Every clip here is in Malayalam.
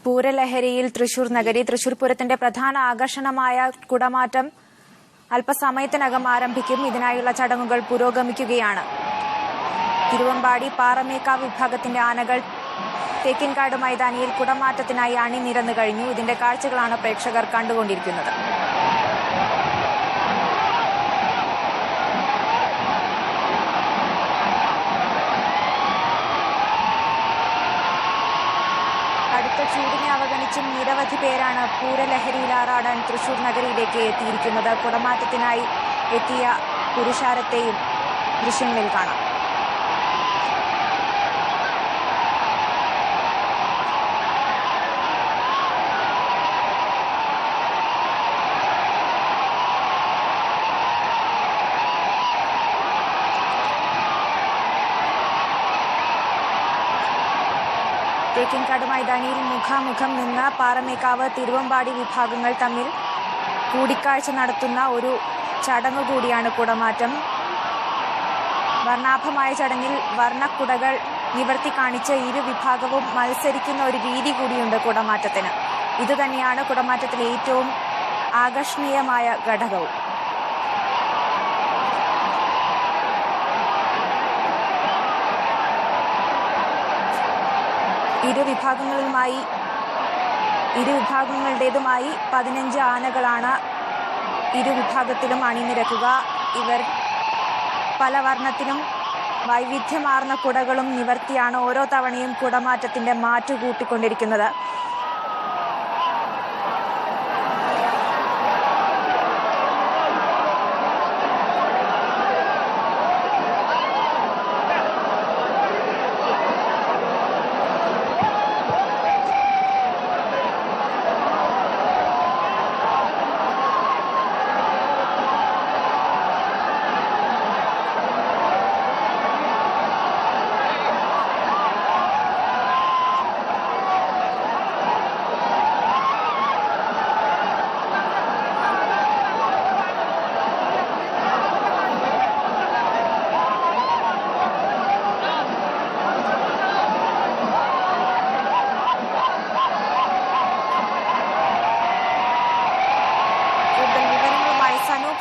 പൂരലഹരിയിൽ തൃശൂർ നഗരി. തൃശൂർ പൂരത്തിന്റെ പ്രധാന ആകർഷണമായ കുടമാറ്റം അല്പസമയത്തിനകം ആരംഭിക്കും. ഇതിനായുള്ള ചടങ്ങുകൾ പുരോഗമിക്കുകയാണ്. തിരുവമ്പാടി പാറമേക്കാവ് വിഭാഗത്തിന്റെ ആനകൾ തേക്കിൻകാട് മൈതാനിയിൽ കുടമാറ്റത്തിനായി അണിനിരന്നു കഴിഞ്ഞു. ഇതിന്റെ കാഴ്ചകളാണ് പ്രേക്ഷകർ കണ്ടുകൊണ്ടിരിക്കുന്നത്. അടുത്ത ചൂടിനെ അവഗണിച്ചും നിരവധി പേരാണ് പൂരലഹരിയിൽ ആറാടാൻ തൃശൂർ നഗരിയിലേക്ക് എത്തിയിരിക്കുന്നത്. കുടമാറ്റത്തിനായി എത്തിയ പുരുഷാരത്തെയും ദൃശ്യങ്ങളിൽ കാണാം. തേക്കിൻകാട് മൈതാനിയിൽ മുഖാമുഖം നിന്ന് പാറമേക്കാവ് തിരുവമ്പാടി വിഭാഗങ്ങൾ തമ്മിൽ കൂടിക്കാഴ്ച നടത്തുന്ന ഒരു ചടങ്ങ് കൂടിയാണ് കുടമാറ്റം. വർണ്ണാഭമായ ചടങ്ങിൽ വർണ്ണക്കുടകൾ നിവർത്തി കാണിച്ച് ഇരു വിഭാഗവും മത്സരിക്കുന്ന ഒരു രീതി കൂടിയുണ്ട് കുടമാറ്റത്തിന്. ഇതുതന്നെയാണ് കുടമാറ്റത്തിലെ ഏറ്റവും ആകർഷണീയമായ ഘടകവും. ഇരുവിഭാഗങ്ങളുടേതുമായി 15 ആനകളാണ് ഇരുവിഭാഗത്തിലും അണിനിരക്കുക. ഇവർ പല വർണ്ണത്തിലും വൈവിധ്യമാർന്ന കുടകളും നിവർത്തിയാണ് ഓരോ തവണയും കുടമാറ്റത്തിന്റെ മാറ്റു കൂട്ടിക്കൊണ്ടിരിക്കുന്നത്.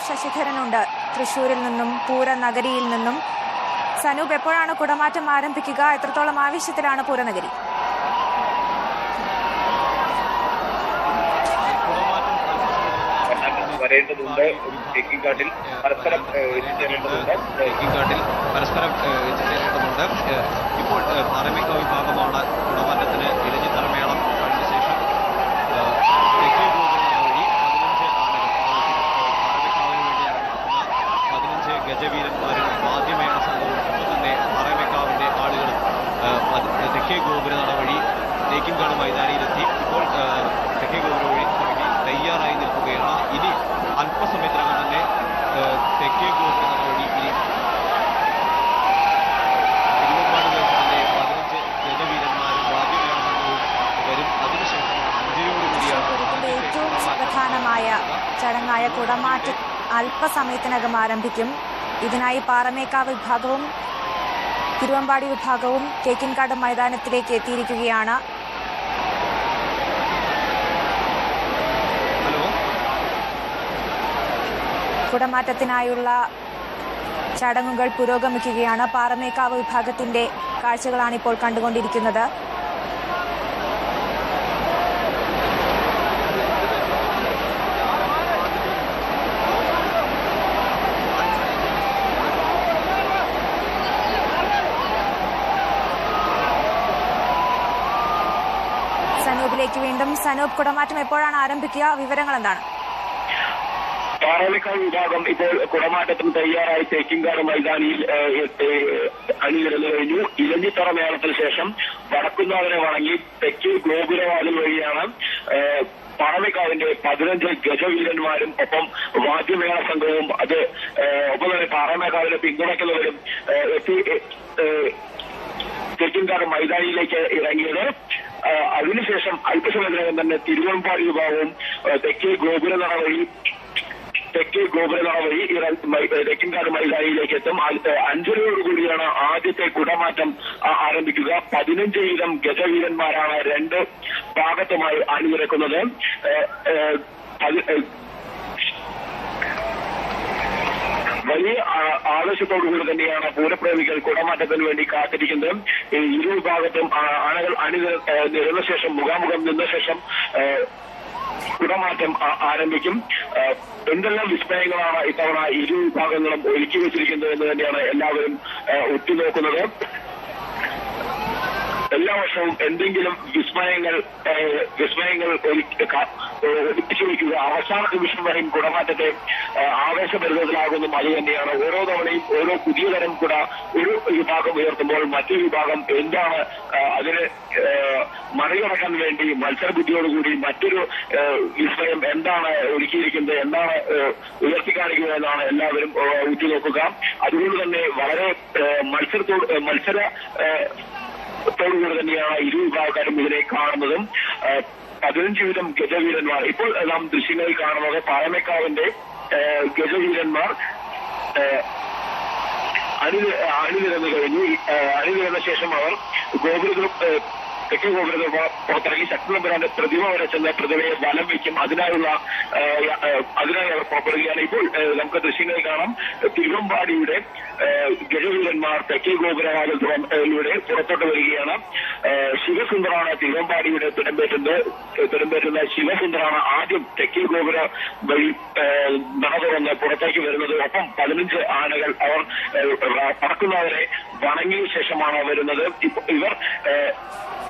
ശശിധരനുണ്ട് തൃശൂരിൽ നിന്നും, പൂരനഗരിയിൽ നിന്നും. സനൂപ്, എപ്പോഴാണ് കുടമാറ്റം ആരംഭിക്കുക? എത്രത്തോളം ആവശ്യത്തിലാണ് പൂരനഗരി? വരേണ്ടതുണ്ട്. തേക്കിൻകാട്ടിൽ പരസ്പരം എത്തിച്ചേരേണ്ടതുണ്ട്. ഇപ്പോൾ പാറമേക്കാവ് വിഭാഗമാണ് കുടമാറ്റത്തിന് ഇലഞ്ഞി തറമേളം കഴിഞ്ഞ ശേഷം തെക്കേ ഗോപുരം വഴി 15 ഗജവീരന്മാരും വാദ്യമേള സംഘവും ഒപ്പം തന്നെ പാറമേക്കാവിന്റെ ആളുകളും തെക്കേ ഗോപുര നട വഴി തേക്കിൻകാട് മൈതാനിയിലെത്തി. ഇപ്പോൾ തെക്കേ ഗോപുര വഴി തുടങ്ങി തയ്യാറായി നിൽക്കുകയാണ്. ഇനി അല്പസമയത്തിനകം തന്നെ തെക്കേ ഗോപുര നട വഴി ഇനി തിരുവമ്പാടി ദേശത്തിന്റെ 15 ഗജവീരന്മാരും വാദ്യമേള സംഘവും വരും. അതിനുശേഷം 5:00 ഏറ്റവും പ്രധാനമായ ചടങ്ങായ കുടമാറ്റം അല്പസമയത്തിനകം ആരംഭിക്കും. ഇതിനായി പാറമേക്കാവ് വിഭാഗവും തിരുവമ്പാടി വിഭാഗവും തേക്കിൻകാട് മൈതാനത്തിലേക്ക് എത്തിയിരിക്കുകയാണ്. കുടമാറ്റത്തിനായുള്ള ചടങ്ങുകൾ പുരോഗമിക്കുകയാണ്. പാറമേക്കാവ് വിഭാഗത്തിന്റെ കാഴ്ചകളാണ് ഇപ്പോൾ കണ്ടുകൊണ്ടിരിക്കുന്നത്. സനൂപിലേക്ക് വീണ്ടും. സനൂപ്, കുടമാറ്റം എപ്പോഴാണ് ആരംഭിക്കുക? വിവരങ്ങൾ എന്താണ്? പാറമേക്കാവ് വിഭാഗം ഇപ്പോൾ കുടമാറ്റത്തിന് തയ്യാറായി തേക്കിൻകാട് മൈതാനിയിൽ അണിനിരന്നു കഴിഞ്ഞു. ഇലഞ്ഞിത്തറ മേളത്തിന് ശേഷം വടക്കുന്നാഥനെ വണങ്ങി തെക്കേ ഗോപുരവാതിൽ വഴിയാണ് പാറമേക്കാവിന്റെ 15 ഗജവീരന്മാരും ഒപ്പം വാദ്യമേള സംഘവും ഒപ്പം തന്നെ പാറമേക്കാവിനെ പിന്തുണയ്ക്കുന്നവരും തേക്കിൻകാട് മൈതാനിയിലേക്ക് ഇറങ്ങിയത്. അതിനുശേഷം അല്പസമയത്തിനകം തന്നെ തിരുവമ്പാടി വിഭാഗവും തെക്കേ ഗോപുര നട വഴി തെക്കേ ഗോപുരനട വഴി തെക്കിൻകാട് മൈതാനിയിലേക്ക് എത്തും. 5:30 ആദ്യത്തെ കുടമാറ്റം ആരംഭിക്കുക. 15 വീതം ഗജവീരന്മാരാണ് രണ്ട് ഭാഗത്തുമായി അണിനിരക്കുന്നത്. വലിയ ആവേശത്തോടുകൂടി തന്നെയാണ് പൂരപ്രേമികൾ കുടമാറ്റത്തിന് വേണ്ടി കാത്തിരിക്കുന്നത്. ഇരു വിഭാഗത്തും ആനകൾ അണിനിരന്ന ശേഷം മുഖാമുഖം നിന്ന ശേഷം കുടമാറ്റം ആരംഭിക്കും. എന്തെല്ലാം വിസ്മയങ്ങളാണ് ഇത്തവണ ഇരു വിഭാഗങ്ങളും ഒരുക്കി വെച്ചിരിക്കുന്നത് എന്ന് തന്നെയാണ് എല്ലാവരും ഉറ്റുനോക്കുന്നത്. എല്ലാ വർഷവും എന്തെങ്കിലും വിസ്മയങ്ങൾ ഒളിപ്പിച്ചു വയ്ക്കുക. അവസാന നിമിഷം വരെയും കുടമാറ്റത്തെ ആവേശഭരിതത്തിലാകുന്നതും അത് തന്നെയാണ്. ഓരോ തവണയും ഓരോ പുതിയ തരം കുട ഒരു വിഭാഗം ഉയർത്തുമ്പോൾ മറ്റൊരു വിഭാഗം എന്താണ് അതിന് മറികടക്കാൻ വേണ്ടി മത്സരബുദ്ധിയോടുകൂടി മറ്റൊരു വിസ്മയം എന്താണ് ഒരുക്കിയിരിക്കുന്നത്, എന്താണ് ഉയർത്തിക്കാണിക്കുക എന്നാണ് എല്ലാവരും ഉറ്റുനോക്കുക. അതുകൊണ്ട് തന്നെ വളരെ ത്തോടുകൂടി തന്നെയാണ് ഇരു വിഭാഗക്കാരും ഇതിനെ കാണുന്നതും. 15 വീതം ഗജവീരന്മാർ ഇപ്പോൾ നാം ദൃശ്യങ്ങളിൽ കാണുന്നത് പാറമേക്കാവിന്റെ ഗജവീരന്മാർ അണിനിരന്നു കഴിഞ്ഞു. അണിനിരന്ന ശേഷം അവർ തെക്കേ ഗോപുരത്തിൽ പുറത്തിറങ്ങി ശക്തിനമ്പുരാന്റെ പ്രതിമ വരെ ചെന്ന് പ്രതിമയെ വലം വയ്ക്കും. അതിനായി അവർ പുറപ്പെടുകയാണ്. ഇപ്പോൾ നമുക്ക് ദൃശ്യങ്ങളിൽ കാണാം. തിരുവമ്പാടിയുടെ ഗജവീരന്മാർ തെക്കേ ഗോപുരവാതിലൂടെ പുറത്തോട്ട് വരികയാണ്. ശിവസുന്ദറാണ് തിരുവമ്പാടിയുടെ തിടമ്പേറ്റുന്ന ശിവസുന്ദറാണ് ആദ്യം തെക്കേ ഗോപുര വഴി നട തുറന്ന് പുറത്തേക്ക് വരുന്നത്. ഒപ്പം 15 ആനകൾ അവർ പറക്കുന്നവരെ വണങ്ങിയ ശേഷമാണ് വരുന്നത്. ഇവർ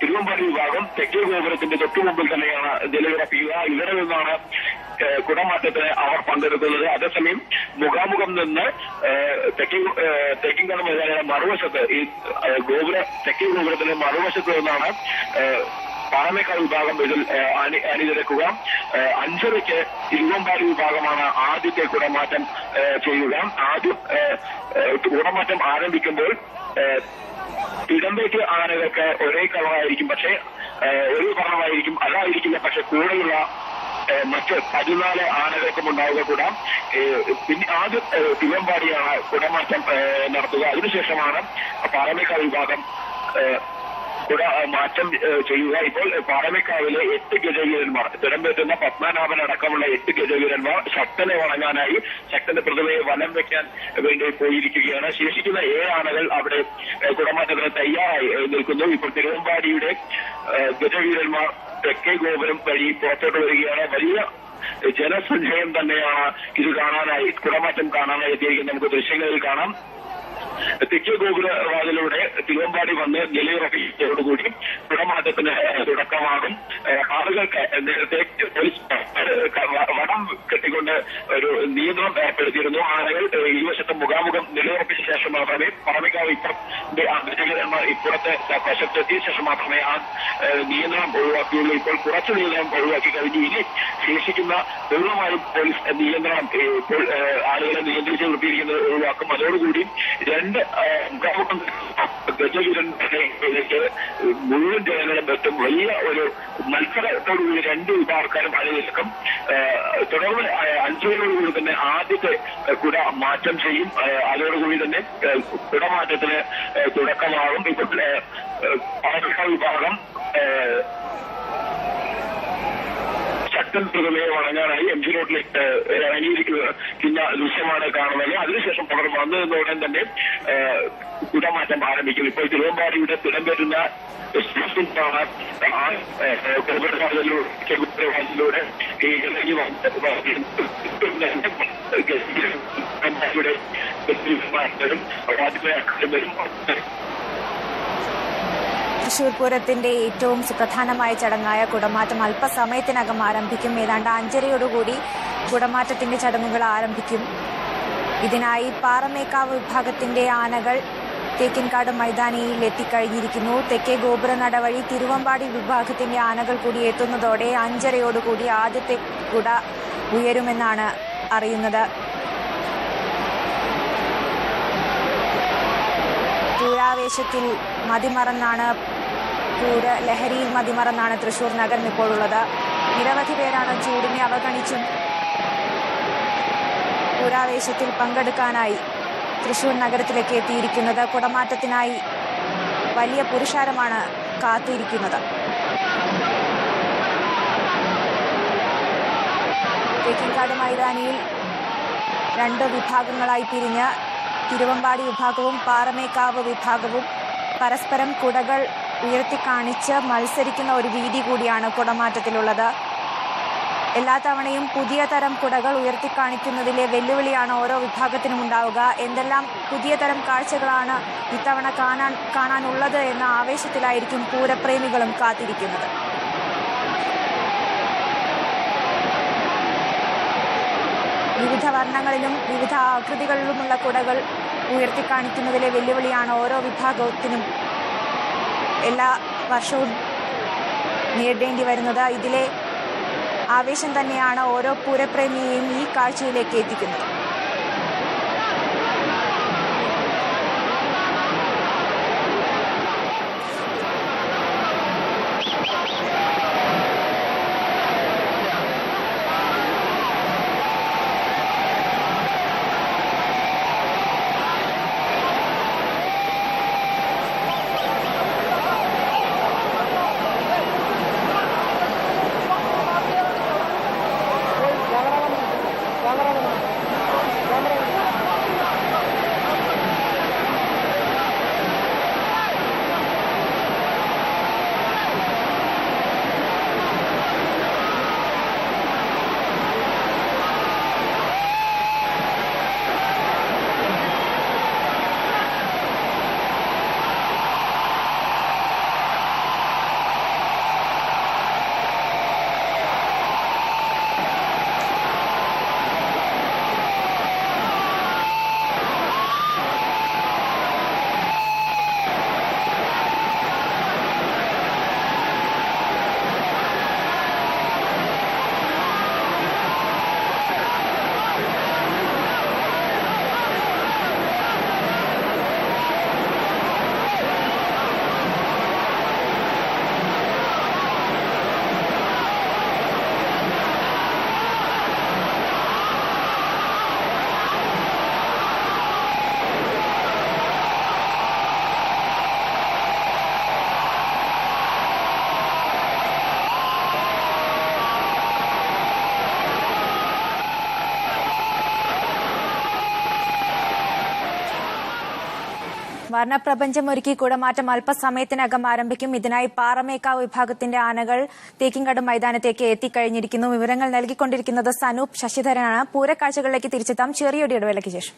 തിരുവമ്പാടി വിഭാഗം തെക്കേ ഗോപുരത്തിന്റെ തൊട്ടുമുമ്പിൽ തന്നെയാണ് നിലയുറപ്പിക്കുക. ഇവിടെ നിന്നാണ് കുടമാറ്റത്തിന് അവർ പങ്കെടുക്കുന്നത്. അതേസമയം മുഖാമുഖം നിന്ന് തെക്കിൻകാട് മൈതാനിയുടെ മറുവശത്ത് ഈ തെക്കേ ഗോപുരത്തിന്റെ മറുവശത്ത് നിന്നാണ് പാറമേക്കാട് വിഭാഗം ഇതിൽ അണിനിരക്കുക. 5:30 തിരുവമ്പാടി വിഭാഗമാണ് ആദ്യത്തെ കുടമാറ്റം ചെയ്യുക. ആദ്യം കുടമാറ്റം ആരംഭിക്കുമ്പോൾ തിടമ്പേറ്റ് ആനകൾക്ക് ഒരേ കളറായിരിക്കും, പക്ഷേ ഒരു കളറായിരിക്കും. അതായിരിക്കില്ല, പക്ഷെ കൂടെയുള്ള മറ്റ് 14 ആനകൾക്കും ഉണ്ടാവുക കൂട. പിന്നെ ആദ്യം തിരുവമ്പാടിയാണ് കുടമാറ്റം നടത്തുക. അതിനുശേഷമാണ് പാറമേക്കാട് വിഭാഗം മാറ്റം ചെയ്യുക. ഇപ്പോൾ പാറമേക്കാവിലെ 8 ഗജവീരന്മാർ തിടമ്പേറ്റുന്ന പത്മനാഭൻ അടക്കമുള്ള 8 ഗജവീരന്മാർ ശക്തനെ വണങ്ങാനായി ശക്തന്റെ പ്രതിമയെ വലം വെക്കാൻ വേണ്ടി പോയിരിക്കുകയാണ്. ശേഷിക്കുന്ന 7 ആനകൾ അവിടെ കുടമാറ്റത്തിന് തയ്യാറായി നിൽക്കുന്നു. ഇപ്പോൾ തിരുവമ്പാടിയുടെ ഗജവീരന്മാർ തെക്കേ ഗോപുരം വഴി പുറത്തോട്ട് വരികയാണ്. വലിയ ജനസഞ്ചയം തന്നെയാണ് ഇത് കാണാനായി കുടമാറ്റം കാണാനായി എത്തിയിരിക്കുന്നത്. നമുക്ക് ദൃശ്യങ്ങളിൽ കാണാം. തെക്കേ ഗോപുരവാതിലൂടെ തിരുവമ്പാടി വന്ന് നിലയുറപ്പിച്ചതോടുകൂടി കുടമാറ്റത്തിന് തുടക്കമാകും. ആളുകൾക്ക് നേരത്തെ വടം കെട്ടിക്കൊണ്ട് ഒരു നിയന്ത്രണം ഏർപ്പെടുത്തിയിരുന്നു. ആനകൾ ഇരുവശത്തും മുഖാമുഖം നിലയുറപ്പിച്ച ശേഷം മാത്രമേ പാറമേക്കാവ് ഗജവീരന്മാർ ഇപ്പുറത്തെ വശത്തെത്തിയ ശേഷം മാത്രമേ ആ നിയന്ത്രണം ഒഴിവാക്കിയുള്ളൂ. ഇപ്പോൾ കുറച്ച് നിയന്ത്രണം ഒഴിവാക്കി കഴിഞ്ഞു. ഇനി ശേഷിക്കുന്ന പൂർണ്ണമായും പോലീസ് നിയന്ത്രണം ഇപ്പോൾ ആളുകളെ നിയന്ത്രിച്ച് നിർത്തിയിരിക്കുന്നത് ഒഴിവാക്കും. അതോടുകൂടി 2 ഗജവീരന്മാരിലേക്ക് മുഴുവൻ ജനങ്ങളും എത്തും. വലിയ ഒരു മത്സരത്തോടുകൂടി 2 വിഭാഗക്കാരും അണിനിൽക്കും. തുടർന്ന് 5:30 തന്നെ ആദ്യത്തെ കുട മാറ്റം ചെയ്യും. അതോടുകൂടി തന്നെ കുടമാറ്റത്തിന് തുടക്കമാകും. ഇപ്പോൾ പാറമേക്കാട് വിഭാഗം ശക്തൻ പ്രതിമയെ വണങ്ങാനായി MG റോഡിലേക്ക് ഇറങ്ങിയിരിക്കുന്ന ദൃശ്യമാണ് കാണുന്നത്. അതിനുശേഷം അവർ വന്നതിനോടൻ തന്നെ കുടമാറ്റം ആരംഭിക്കും. ഇപ്പോൾ തിരുവമ്പാടിയുടെ തിടമ്പേറ്റുന്ന ഗോപുരവാതിലൂടെ ഇറങ്ങി വരും. തൃശൂർ പൂരത്തിന്റെ ഏറ്റവും സുപ്രധാനമായ ചടങ്ങായ കുടമാറ്റം അല്പസമയത്തിനകം ആരംഭിക്കും. ഏതാണ്ട് 5:30 കുടമാറ്റത്തിന്റെ ചടങ്ങുകൾ ആരംഭിക്കും. ഇതിനായി പാറമേക്കാവ് വിഭാഗത്തിന്റെ ആനകൾ തേക്കിൻകാട് മൈതാനിയിൽ എത്തിക്കഴിഞ്ഞിരിക്കുന്നു. തെക്കേ ഗോപുരനട വഴി തിരുവമ്പാടി വിഭാഗത്തിന്റെ ആനകൾ കൂടി എത്തുന്നതോടെ 5:30 ആദ്യത്തെ കുട ഉയരുമെന്നാണ് അറിയുന്നത്. പൂരാവേശത്തിൽ മതിമറന്നാണ് ലഹരിയിൽ മതിമറന്നാണ് തൃശൂർ നഗരം ഇപ്പോഴുള്ളത്. നിരവധി പേരാണ് ചൂടിനെ അവഗണിച്ചും പൂരാവേശത്തിൽ പങ്കെടുക്കാനായി തൃശൂർ നഗരത്തിലേക്ക് എത്തിയിരിക്കുന്നത്. കുടമാറ്റത്തിനായി വലിയ പുരുഷാരമാണ് കാത്തിരിക്കുന്നത്. തേക്കിൻകാട് മൈതാനിയിൽ 2 വിഭാഗങ്ങളായി പിരിഞ്ഞ് തിരുവമ്പാടി വിഭാഗവും പാറമേക്കാവ് വിഭാഗവും പരസ്പരം കുടകൾ ഉയർത്തിക്കാണിച്ച് മത്സരിക്കുന്ന ഒരു രീതി കൂടിയാണ് കുടമാറ്റത്തിലുള്ളത്. എല്ലാ തവണയും പുതിയ തരം കുടകൾ ഉയർത്തിക്കാണിക്കുന്നതിലെ വെല്ലുവിളിയാണ് ഓരോ വിഭാഗത്തിനും ഉണ്ടാവുക. എന്തെല്ലാം പുതിയ തരം കാഴ്ചകളാണ് ഇത്തവണ കാണാനുള്ളത് എന്ന ആവേശത്തിലായിരിക്കും പൂരപ്രേമികളും കാത്തിരിക്കുന്നത്. വിവിധ വർണ്ണങ്ങളിലും വിവിധ ആകൃതികളിലുമുള്ള കുടകൾ ഉയർത്തിക്കാണിക്കുന്നതിലെ വെല്ലുവിളിയാണ് ഓരോ വിഭാഗത്തിനും എല്ലാ വർഷവും നേരിടേണ്ടി വരുന്നത്. ഇതിലെ ആവേശം തന്നെയാണ് ഓരോ പൂരപ്രേമിയെയും ഈ കാഴ്ചയിലേക്ക് എത്തിക്കുന്നത്. വർണ്ണപ്രപഞ്ചം ഒരുക്കി കുടമാറ്റം അല്പസമയത്തിനകം ആരംഭിക്കും. ഇതിനായി പാറമേക്കാവ് വിഭാഗത്തിന്റെ ആനകൾ തേക്കിൻകാട് മൈതാനത്തേക്ക് എത്തിക്കഴിഞ്ഞിരിക്കുന്നു. വിവരങ്ങൾ നൽകിക്കൊണ്ടിരിക്കുന്നത് സനൂപ് ശശിധരനാണ്. പൂരക്കാഴ്ചകളിലേക്ക് തിരിച്ചെത്താം ചെറിയൊരു ഇടവേളയ്ക്ക് ശേഷം.